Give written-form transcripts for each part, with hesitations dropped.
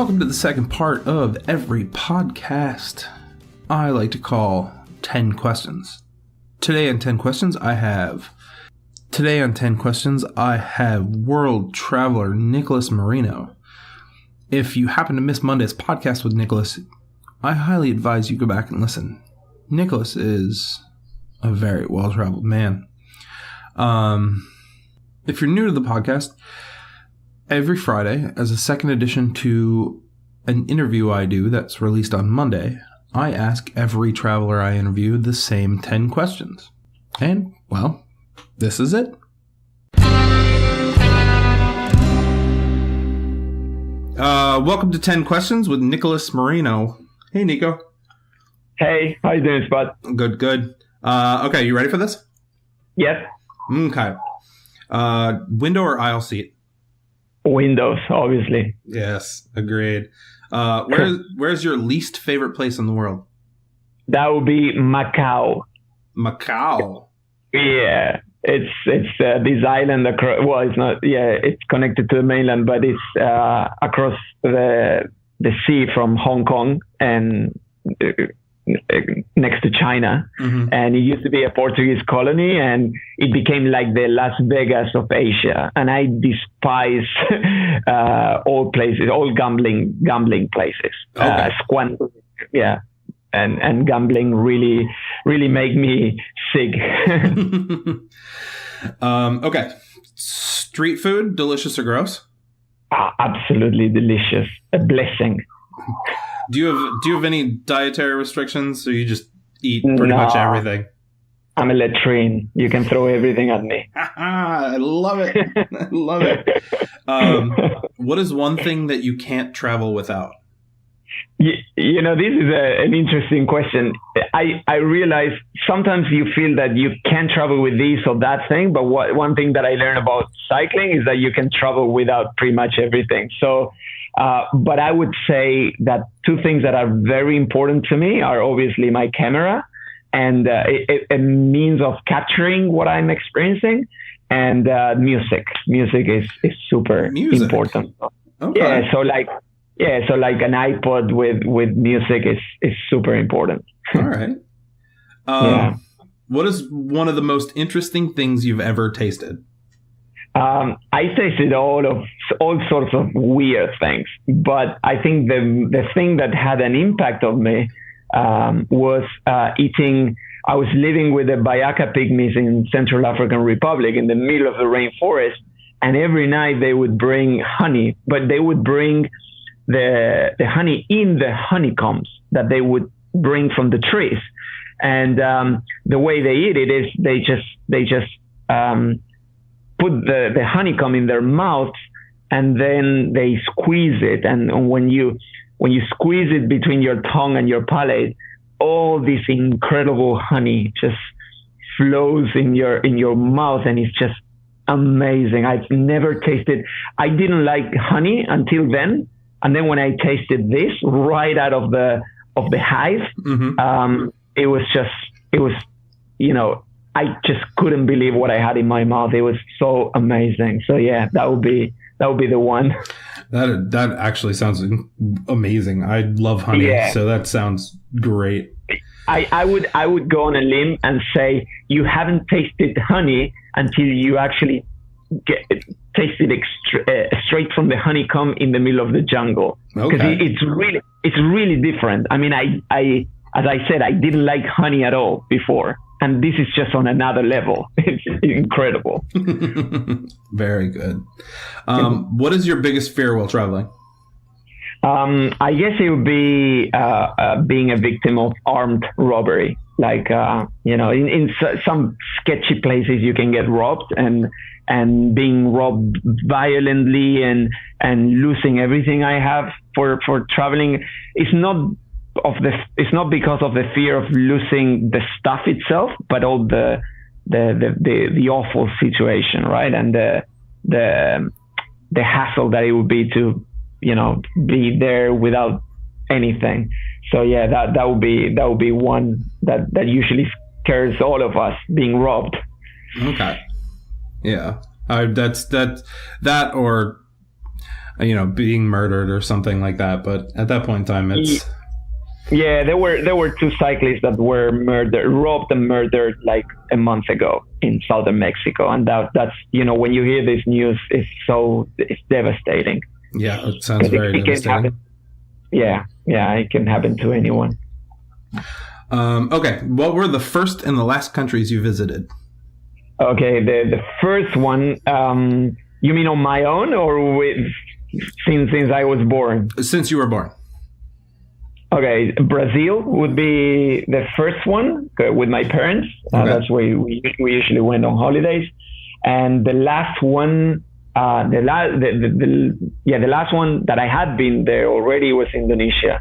Welcome to the second part of every podcast I like to call 10 Questions. Today on 10 Questions, I have world traveler Nicolas Marino. If you happen to miss Monday's podcast with Nicolas, I highly advise you go back and listen. Nicolas is a very well-traveled man. If you're new to the podcast, every Friday, as a second addition to an interview I do that's released on Monday, I ask every traveler I interview the same 10 questions. And, well, this is it. Welcome to 10 Questions with Nicolas Marino. Hey, Nico. Hey, how you doing, Spud? Good. Okay, you ready for this? Yes. Okay. Window or aisle seat? Windows, obviously. Yes, agreed. Where's your least favorite place in the world? That would be Macau. Macau? Yeah. It's this island across, well, it's not, yeah, it's connected to the mainland, but it's across the sea from Hong Kong and next to China. Mm-hmm. And it used to be a Portuguese colony, and it became like the Las Vegas of Asia. And I despise all gambling places. Okay. Yeah. And gambling really make me sick. Okay. Street food, delicious or gross? Absolutely delicious. A blessing. Do you have any dietary restrictions, or you just eat pretty much everything? I'm a latrine. You can throw everything at me. I love it. I love it. What is one thing that you can't travel without? You know, this is an interesting question. I realize sometimes you feel that you can travel with this or that thing, but one thing that I learned about cycling is that you can travel without pretty much everything. So, but I would say that two things that are very important to me are obviously my camera and a means of capturing what I'm experiencing, and music. Music is super important. Okay. So like an iPod with music is super important. All right. Yeah. What is one of the most interesting things you've ever tasted? I tasted all sorts of weird things, but I think the thing that had an impact on me was eating. I was living with the Bayaka pygmies in Central African Republic in the middle of the rainforest, and every night they would bring honey, but they would bring the honey in the honeycombs that they would bring from the trees. And the way they eat it is they just put the honeycomb in their mouths, and then they squeeze it. And when you squeeze it between your tongue and your palate, all this incredible honey just flows in your mouth, and it's just amazing. I've never tasted. I didn't like honey until then. And then when I tasted this right out of the hive, mm-hmm. It was, I just couldn't believe what I had in my mouth. It was so amazing. So yeah, that would be the one. That actually sounds amazing. I love honey, so that sounds great. I would go on a limb and say you haven't tasted honey until you actually tasted straight from the honeycomb in the middle of the jungle, because it's really different. I mean, I as I said, I didn't like honey at all before, and this is just on another level. It's incredible. Very good. What is your biggest fear while traveling? I guess it would be being a victim of armed robbery. Like, in some sketchy places you can get robbed, and being robbed violently and losing everything I have for traveling. It's not because of the fear of losing the stuff itself, but all the awful situation, right? And the hassle that it would be to, be there without anything. So yeah, that would be one that usually scares all of us, being robbed. Okay. Yeah. That's that or being murdered or something like that. But at that point in time, it's... Yeah, there were two cyclists that were robbed and murdered like a month ago in southern Mexico. And that's, when you hear this news, it's devastating. Yeah, it sounds very devastating. It can happen to anyone. Okay, what were the first and the last countries you visited? Okay, the first one, you mean on my own or since I was born? Since you were born. Okay, Brazil would be the first one with my parents. Okay. That's where we usually went on holidays. And the last one, the last one that I had been there already was Indonesia.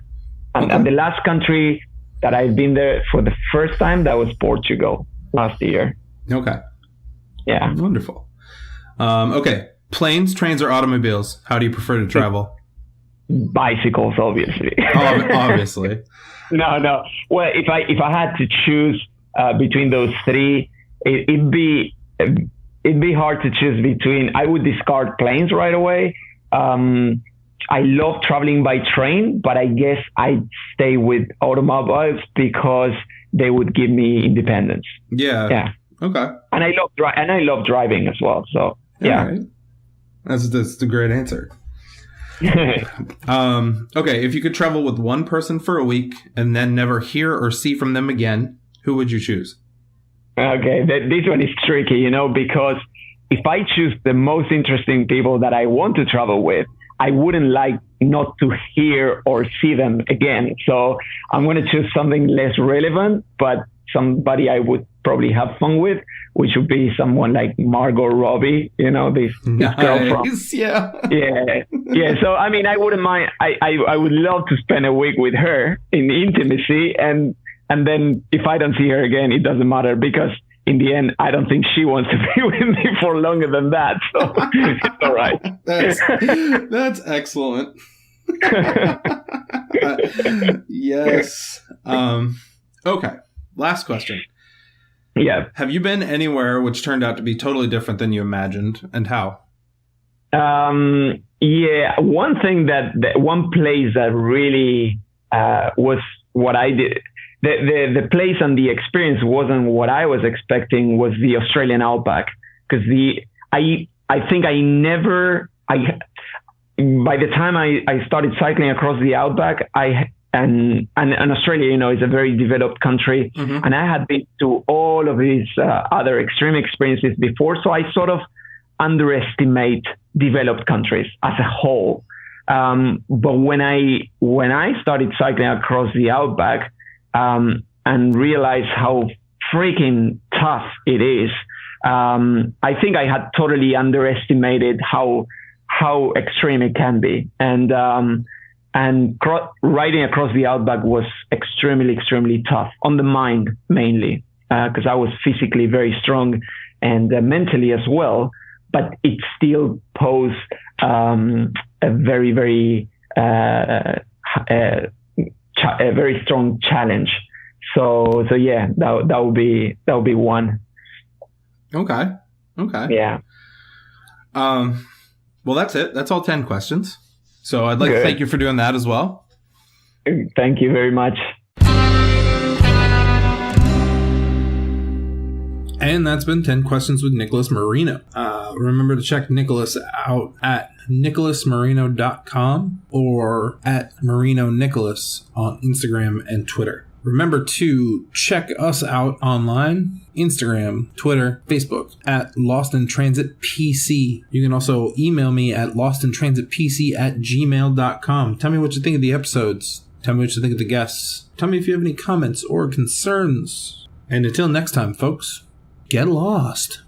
And the last country that I've been there for the first time, that was Portugal last year. Okay. Yeah. Wonderful. Okay. Planes, trains, or automobiles? How do you prefer to travel? Bicycles, obviously. Obviously. No. Well, if I had to choose between those three, it'd be hard to choose between. I would discard planes right away. I love traveling by train, but I guess I'd stay with automobiles because they would give me independence. Yeah. Okay. And I love driving as well. So yeah. Right. That's the great answer. Okay, if you could travel with one person for a week and then never hear or see from them again, who would you choose? Okay, this one is tricky, because if I choose the most interesting people that I want to travel with, I wouldn't like not to hear or see them again. So I'm going to choose something less relevant, but somebody I would probably have fun with, which would be someone like Margot Robbie, this girl from... Yeah. So, I mean, I wouldn't mind. I would love to spend a week with her in intimacy. And then if I don't see her again, it doesn't matter because in the end, I don't think she wants to be with me for longer than that. So it's all right. That's excellent. Yes. Okay. Last question. Yeah. Have you been anywhere which turned out to be totally different than you imagined, and how? Yeah. One place that really was what I did. The place and the experience wasn't what I was expecting. Was the Australian outback, because I think by the time I started cycling across the outback, and Australia, is a very developed country, and I had been to all of these other extreme experiences before, so I sort of underestimate developed countries as a whole. But when I started cycling across the outback and realized how freaking tough it is, I think I had totally underestimated how extreme it can be, and riding across the outback was extremely, extremely tough on the mind mainly, because I was physically very strong and mentally as well, but it still posed a very, very a very strong challenge. So yeah, that would be one. Okay. Yeah. Well, that's it. That's all 10 questions. So I'd like to thank you for doing that as well. Thank you very much. And that's been 10 Questions with Nicolas Marino. Remember to check Nicolas out at nicolasmarino.com or at Marino Nicolas on Instagram and Twitter. Remember to check us out online, Instagram, Twitter, Facebook, at Lost in Transit PC. You can also email me at lostintransitpc@gmail.com. Tell me what you think of the episodes. Tell me what you think of the guests. Tell me if you have any comments or concerns. And until next time, folks, get lost.